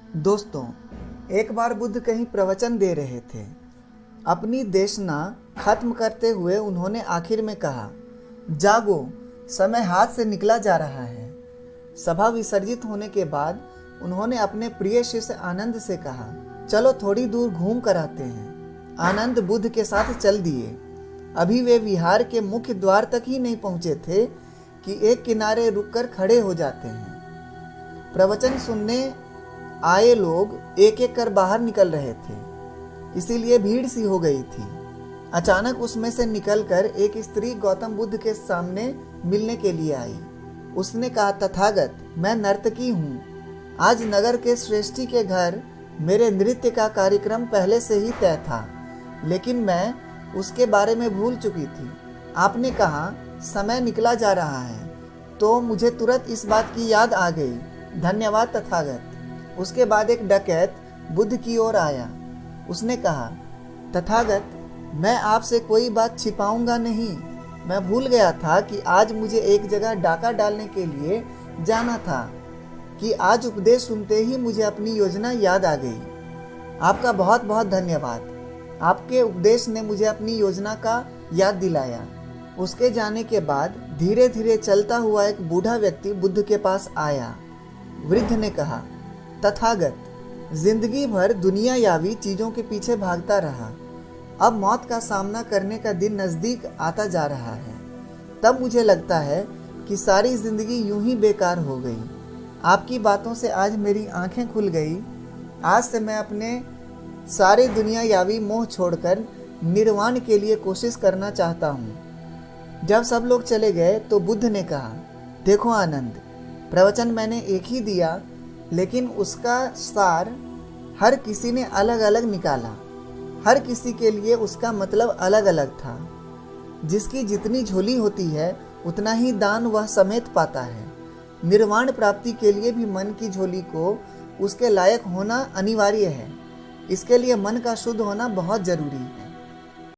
दोस्तों, एक बार बुद्ध कहीं प्रवचन दे रहे थे। अपनी देशना खत्म करते हुए उन्होंने आखिर में कहा, जागो, समय हाथ से निकला जा रहा है। सभा विसर्जित होने के बाद उन्होंने अपने प्रिय शिष्य आनंद से कहा, चलो थोड़ी दूर घूम कर आते हैं। आनंद बुद्ध के साथ चल दिए। अभी वे विहार के मुख्य द्वार तक ही नहीं पहुंचे थे कि एक किनारे रुककर खड़े हो जाते हैं। प्रवचन सुनने आए लोग एक एक कर बाहर निकल रहे थे, इसीलिए भीड़ सी हो गई थी। अचानक उसमें से निकलकर एक स्त्री गौतम बुद्ध के सामने मिलने के लिए आई। उसने कहा, तथागत, मैं नर्तकी हूँ। आज नगर के श्रेष्ठी के घर मेरे नृत्य का कार्यक्रम पहले से ही तय था, लेकिन मैं उसके बारे में भूल चुकी थी। आपने कहा समय निकला जा रहा है, तो मुझे तुरंत इस बात की याद आ गई। धन्यवाद तथागत। उसके बाद एक डकैत बुद्ध की ओर आया। उसने कहा, तथागत, मैं आपसे कोई बात छिपाऊंगा नहीं। मैं भूल गया था कि आज मुझे एक जगह डाका डालने के लिए जाना था कि आज उपदेश सुनते ही मुझे अपनी योजना याद आ गई। आपका बहुत बहुत धन्यवाद। आपके उपदेश ने मुझे अपनी योजना का याद दिलाया। उसके जाने के बाद धीरे धीरे चलता हुआ एक बूढ़ा व्यक्ति बुद्ध के पास आया। वृद्ध ने कहा, तथागत, जिंदगी भर दुनियावी चीज़ों के पीछे भागता रहा। अब मौत का सामना करने का दिन नज़दीक आता जा रहा है। तब मुझे लगता है कि सारी ज़िंदगी यूं ही बेकार हो गई। आपकी बातों से आज मेरी आंखें खुल गई। आज से मैं अपने सारे दुनियावी मोह छोड़कर निर्वाण के लिए कोशिश करना चाहता हूँ। जब सब लोग चले गए तो बुद्ध ने कहा, देखो आनंद, प्रवचन मैंने एक ही दिया, लेकिन उसका सार हर किसी ने अलग अलग निकाला। हर किसी के लिए उसका मतलब अलग अलग था। जिसकी जितनी झोली होती है उतना ही दान वह समेत पाता है। निर्वाण प्राप्ति के लिए भी मन की झोली को उसके लायक होना अनिवार्य है। इसके लिए मन का शुद्ध होना बहुत जरूरी है।